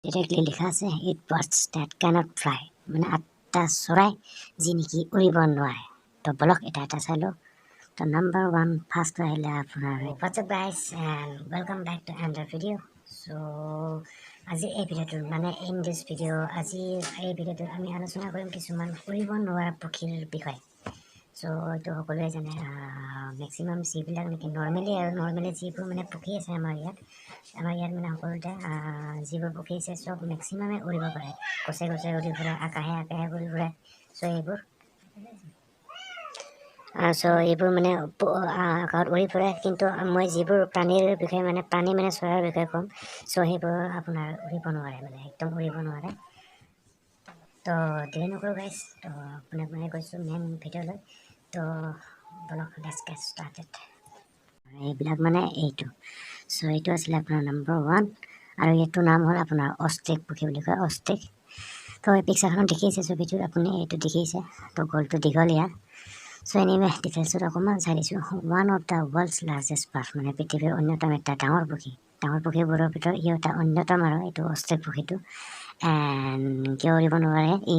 Directly লিখা আছে eight birds that cannot fly মানে 8টা চৰাই যি নেকি উৰিব নোৱাৰে তো বলক এটা এটা চাই লওঁ তো নাম্বাৰ 1 ফাৰ্ষ্ট আহিলে আপোনাৰ what's up guys and welcome back to another video' so' আজি এই ভিডিঅ'টোত মানে ইন দিছ ভিডিঅ' আজি এই ভিডিঅ'টোত আমি আলোচনা কৰিম কিছুমান উৰিব নোৱাৰা পক্ষীৰ বিষয়ে চ' এইটো সকলোৱে জানে মেক্সিমাম যিবিলাক নেকি নৰ্মেলি যিবোৰ মানে পক্ষী আছে আমাৰ ইয়াত মানে সকলোতে যিবোৰ পক্ষী আছে চব মেক্সিমামে উৰিব পাৰে গছে গছে উৰি ফুৰে আকাশে উৰি ফুৰে চ' এইবোৰ মানে আকাশত উৰি ফুৰে কিন্তু মই যিবোৰ প্ৰাণীৰ বিষয়ে মানে চৰাইৰ বিষয়ে ক'ম চ' সেইবোৰ আপোনাৰ উৰিব নোৱাৰে মানে একদম উৰিব নোৱাৰে তো দেৰি নকৰোঁ গাইজ তো পোনে কৈছোঁ মেইন ভিডিঅ'লৈ তো বলক লেটছ গেট ষ্টাৰ্টেড এইবিলাক মানে এইটো চ' এইটো আছিলে আপোনাৰ নাম্বাৰ 1 আৰু এইটো নাম হ'ল আপোনাৰ অষ্ট্ৰিক পক্ষী বুলি কয় অষ্ট্ৰিক তো এই পিকচাৰখনত দেখিছে ছবিটোত আপুনি এইটো দেখিছে তো গ'লটো দীঘলীয়া চ' এনিৱে ডিটেইলছত অকণমান চাই দিছোঁ one of the world's largest bird মানে পৃথিৱীৰ অন্যতম এটা ডাঙৰ পক্ষীবোৰৰ ভিতৰত ই এটা অন্যতম আৰু এইটো অষ্ট্ৰিক পক্ষীটো এণ্ড কিয় উৰিব নোৱাৰে ই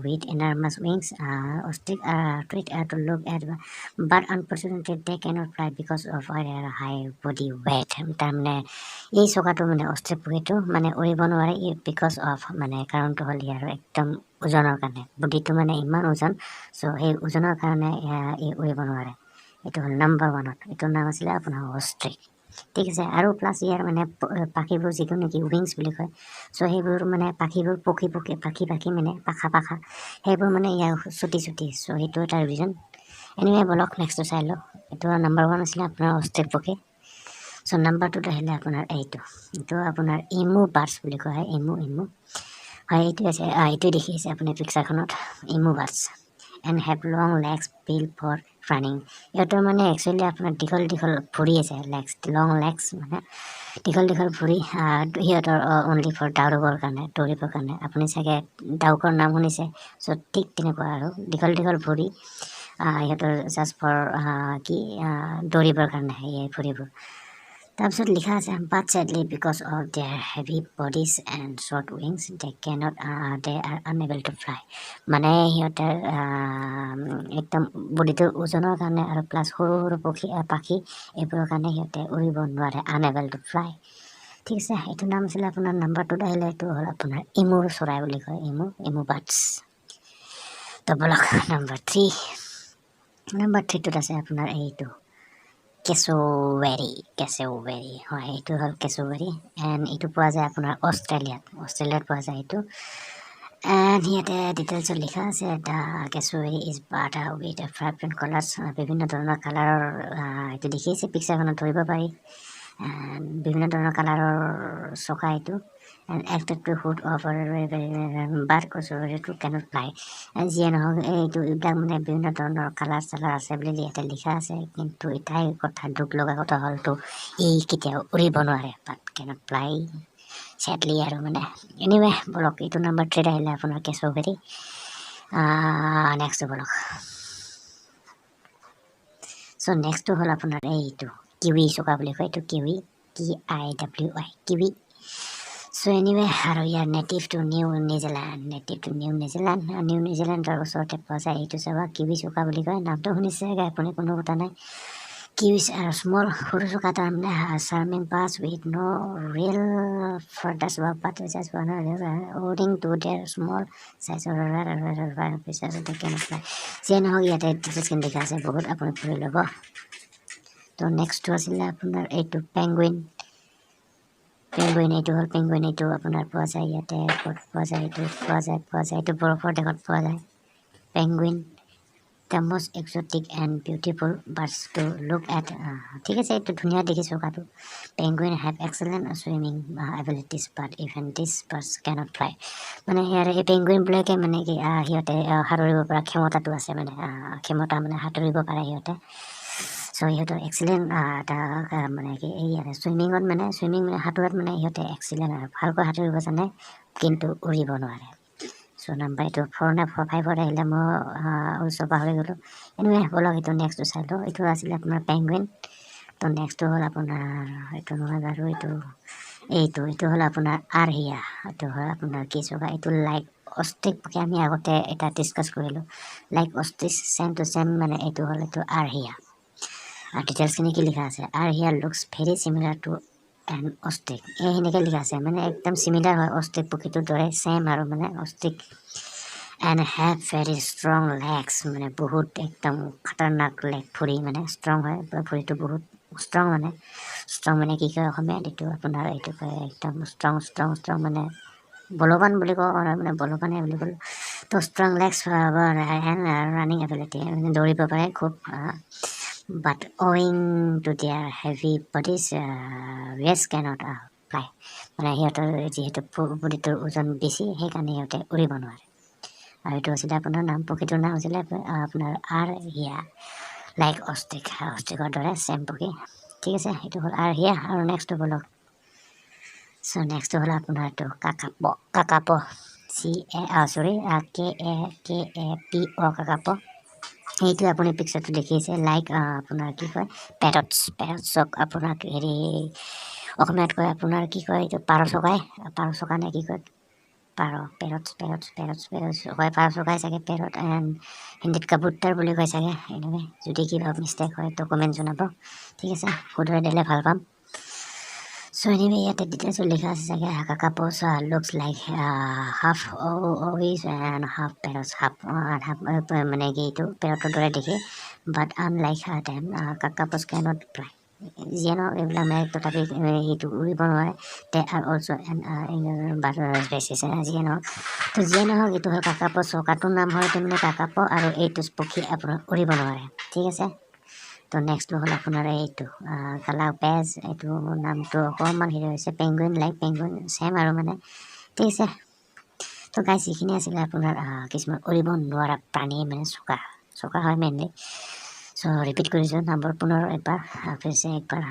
with enormous wings ostrich treat to look at but unfortunately they cannot fly because of high body weight তাৰমানে এই চকাটো মানে অষ্ট্ৰিক পক্ষীটো মানে উৰিব নোৱাৰে ই বিকজ অফ মানে কাৰণটো হ'ল ইয়াৰ একদম ওজনৰ কাৰণে বডিটো মানে ইমান ওজন চ' সেই ওজনৰ কাৰণে ই উৰিব নোৱাৰে এইটো হ'ল নাম্বাৰ 1ত এইটোৰ নাম আছিলে আপোনাৰ অষ্ট্ৰিক ঠিক আছে আৰু প্লাছ ইয়াৰ মানে পাখিবোৰ যিটো নেকি উইংছ বুলি কয় চ' সেইবোৰ মানে পাখিবোৰ পাখি মানে পাখা সেইবোৰ মানে ইয়াৰ চুটি চ' সেইটো এটা ৰিজন এনিৱে বলক নেক্সটটো চাই লওক এইটো নাম্বাৰ 1 আছিলে আপোনাৰ অষ্ট্ৰিক পক্ষী চ' নাম্বাৰ 2ত আহিলে আপোনাৰ এইটো আপোনাৰ ইমু বাৰ্ডছ বুলি কোৱা হয় ইমু হয় এইটো আছে এইটো দেখিছে আপুনি পিকচাৰখনত emu birds and have long legs built for running ইহঁতৰ মানে একচুৱেলি আপোনাৰ দীঘল ভৰি আছে লং লেগছ মানে দীঘল ভৰি সিহঁতৰ অনলি ফৰ দৌৰিবৰ কাৰণে আপুনি চাগে ডাউকৰ নাম শুনিছে চ' ঠিক তেনেকুৱা আৰু দীঘল ভৰি সিহঁতৰ জাষ্ট ফৰ দৌৰিবৰ কাৰণে এই ভৰিবোৰ তাৰপিছত লিখা আছে but sadly because of their heavy bodies and short wings they are unable to fly মানে সিহঁতৰ একদম বডিটোৰ ওজনৰ কাৰণে আৰু প্লাছ সৰু পাখি এইবোৰৰ কাৰণে সিহঁতে উৰিব নোৱাৰে আনএবল টু ফ্লাই ঠিক আছে এইটো নাম আছিলে আপোনাৰ নাম্বাৰ 2ত আহিলে এইটো হ'ল আপোনাৰ ইমুৰ চৰাই বুলি কয় ইমু বাৰ্ডছ তো বলক নাম্বাৰ 3টোত আছে আপোনাৰ এইটো কেঁচুৱেৰী হয় এইটো হ'ল কেঁচুৱেৰী এণ্ড এইটো পোৱা যায় আপোনাৰ অষ্ট্ৰেলিয়াত পোৱা যায় এইটো এণ্ড ইয়াতে ডিটেইলছত লিখা আছে the cassowary is bird with vibrant colours বিভিন্ন ধৰণৰ কালাৰৰ এইটো দেখিছে পিকচাৰখনত ধৰিব পাৰি বিভিন্ন ধৰণৰ কালাৰৰ চকা এইটো and acted to hood of bird কেঁচুৱেৰীটো কেনট ফ্লাই যিয়ে নহওক এইবিলাক মানে বিভিন্ন ধৰণৰ কালাৰ আছে বুলি ইয়াতে লিখা আছে কিন্তু এটাই কথা দুখ লগা কথা হ'লতো ই কেতিয়াও উৰিব নোৱাৰে বাট কেনট ফ্লাই চেডলি আৰু মানে এনিৱে বলক এইটো নাম্বাৰ 3 আহিলে আপোনাৰ কেঁচুৱেৰী নেক্সটটো বলক চ' নেক্সটটো হ'ল আপোনাৰ এইটো কিৱি চকা বুলি কয় এইটো কিৱি KIWI চ' এনিৱে আৰু ইয়াৰ নেটিভ টু নিউ নিউজিলেণ্ডৰ ওচৰতে পোৱা যায় এইটো চকা কিৱি চকা বুলি কয় নামটো শুনিছে আপুনি কোনো কথা নাই কিৱিজ আৰু স্মল সৰু চকা তাৰমানে charming birds with no' real feathers but just owing to their small size যিয়ে নহওক ইয়াতে ডিটেইলছখিনি দেখা আছে বহুত আপুনি পঢ়ি ল'ব তো নেক্সটটো আছিলে আপোনাৰ এইটো পেংগুইন এইটো হ'ল পেংগুইন এইটো আপোনাৰ পোৱা যায় ইয়াতে ক'ত পোৱা যায় এইটো বৰফৰ দেশত পোৱা যায় penguin the most exotic and beautiful birds to look at ঠিক আছে এইটো ধুনীয়া দেখি চকাটো penguin have excellent swimming abilities but even this birds cannot fly মানে ইয়াৰ এই পেংগুইনবিলাকে মানে কি সিহঁতে সাঁতুৰিব পৰা ক্ষমতাটো আছে মানে সাঁতুৰিব পাৰে সিহঁতে চ' সিহঁতৰ এক্সিলেণ্ট এটা মানে কি এই চুইমিং মানে সাঁতোৰাত মানে সিহঁতে এক্সিলেণ্ট আৰু ভালকৈ সাঁতুৰিব জানে কিন্তু উৰিব নোৱাৰে চ' নাম্বাৰ এইটো 4 নে 5ত আহিলে মই ওচৰ পাহৰি গ'লোঁ এনিৱে বলক এইটো নেক্সটটো চাই লওঁ এইটো আছিলে আপোনাৰ পেংগুইন তো নেক্সটটো হ'ল আপোনাৰ এইটো নহয় বাৰু এইটো হ'ল আপোনাৰ আৰহিয়া। এইটো হ'ল আপোনাৰ কি চকা, এইটো লাইক অষ্ট্ৰিক পক্ষে আমি আগতে এটা ডিছকাছ কৰিলোঁ, like ostrich same to same মানে এইটো হ'ল এইটো আৰহিয়া। আৰু ডিটেইলছখিনি কি লিখা আছে, rhea looks very similar to and ostrich, এই সেনেকৈ লিখা আছে, মানে একদম চিমিলাৰ হয় অষ্ট্ৰিক পক্ষীটোৰ দৰে চেম আৰু মানে Austric. And have very strong legs, মানে বহুত একদম খাতাৰনাক লেগ, ভৰি মানে ষ্ট্ৰং হয়, ভৰিটো বহুত ষ্ট্ৰং মানে কি কয় অসমীয়াত এইটো আপোনাৰ এইটো কয় একদম ষ্ট্ৰং মানে বলৱান বুলি কওঁ, মানে বলৱানে বুলি ক'লোঁ। তো ষ্ট্ৰং লেগছ ৰানিং এবিলিটি, মানে দৌৰিব পাৰে খুব। বাট অৱিং to their heavy bodies rest cannot fly, মানে সিহঁতৰ যিহেতু বডিটোৰ ওজন বেছি সেইকাৰণে সিহঁতে উৰিব নোৱাৰে। আৰু এইটো আছিলে আপোনাৰ নাম, পক্ষীটোৰ নাম আছিলে আপোনাৰ আৰহিয়া, লাইক অষ্ট্ৰিকৰ দৰে চেম পক্ষী। ঠিক আছে, এইটো হ'ল আৰহিয়া। আৰু নেক্সটটো বলক। চ' নেক্সটটো হ'ল আপোনাৰ এইটো কাকাপ KAPO কাকাপ। এইটো আপুনি পিকচাৰটো দেখিছে, লাইক আপোনাৰ কি কয় পেৰটছক আপোনাক হেৰি অসমীয়াত কয় আপোনাৰ কি কয় এইটো পাৰ চকা নে কি কয়, পেৰটছ হয়, পাৰ চকাই চাগে পেৰট, এণ্ড হিন্দীত কাবুতৰ বুলি কয় চাগে। এনেকৈ যদি কিবা মিষ্টেক হয় তো কমেণ্ট জনাব, ঠিক আছে, শুধৰাই দিলে ভাল পাম। চ' এনিৱে ইয়াতে ডিটেইলছ লিখা আছে চাগে, kakapos looks like half owls and half parrots, half মানে কি এইটো পেৰটৰ দৰে দেখি, but unlike them kakapos cannot fly. যিয়ে নহওক এইবিলাক মানে তথাপি সেইটো উৰিব নোৱাৰে। দে আৰ অলছ' যিয়ে নহওক এইটো হ'ল কাকাপ', চকাটোৰ নাম হয় এইটো মানে কাকাপ, আৰু এইটো পক্ষী আপোনাৰ উৰিব নোৱাৰে। ঠিক আছে, তো নেক্সটটো হ'ল আপোনাৰ এইটো কালাৰ পেজ, এইটো নামটো অকণমান হেৰি হৈছে, পেংগুইন, লাইক পেংগুইন চেম আৰু মানে। ঠিক আছে, তো গাইজ এইখিনি আছিলে আপোনাৰ কিছুমান উৰিব নোৱাৰা প্ৰাণী, মানে চকা হয় মেইনলি। চ' ৰিপিট কৰিছোঁ নম্বৰ পুনৰ একবাৰ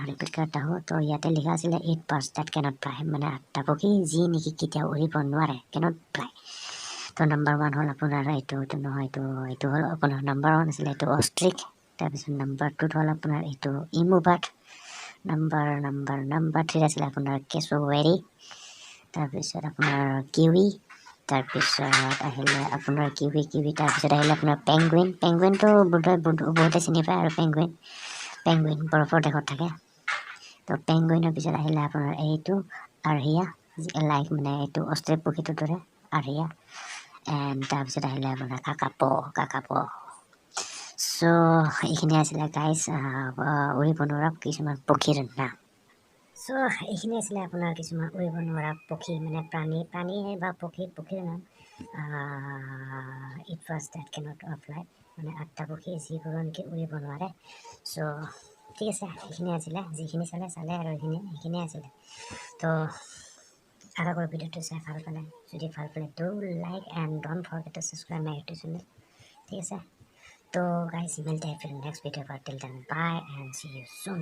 ৰিপিট करता हूँ। তো ইয়াতে লিখা আছিলে 8 birds that cannot fly, মানে 8টা পক্ষী যি নেকি কেতিয়াও উৰিব নোৱাৰে, cannot fly। তো নম্বৰ 1 হ'ল আপোনাৰ এইটো নহয়, এইটো হ'ল আপোনাৰ নম্বৰ 1 আছিলে এইটো অষ্ট্ৰিক। তাৰপিছত নম্বৰ 2 হ'ল আপোনাৰ এইটো ইমু বাৰ্ড। নম্বৰ 3 আছিলে আপোনাৰ কেচুৱেৰী। তাৰপিছত আপোনাৰ কিউই। তাৰপিছত আহিলে আপোনাৰ কিউই, তাৰপিছত আহিলে আপোনাৰ পেংগুইনটো বহুতে চিনি পায়, আৰু পেংগুইন বৰফৰ দেশত থাকে। তো পেংগুইনৰ পিছত আহিলে আপোনাৰ এইটো আৰহিয়া, লাইক মানে এইটো অষ্ট্ৰিক পক্ষীটোৰ দৰে আৰহিয়া। এণ্ড তাৰপিছত আহিলে আপোনাৰ কাকাপ। চ' এইখিনি আছিলে গাইজ উৰিব নোৱাৰা কিছুমান পক্ষীৰ নাম। চ' এইখিনি আছিলে আপোনাৰ কিছুমান উৰিব নোৱাৰা পক্ষী, মানে প্ৰাণী বা পক্ষীৰ নাম। Eight birds that cannot fly, মানে 8টা পক্ষী যিবোৰ নেকি উৰিব নোৱাৰে। চ' ঠিক আছে, এইখিনি আছিলে, যিখিনি চালে আৰু এইখিনিয়ে আছিলে। তো আশা কৰোঁ ভিডিঅ'টো চাই ভাল পালে। যদি ভাল পালে do like and don't forget to subscribe my YouTube channel. ঠিক আছে, তো গাইজ মিলতে हैं फिर नेक्स्ट वीडियो पर। Till then bye and see you soon.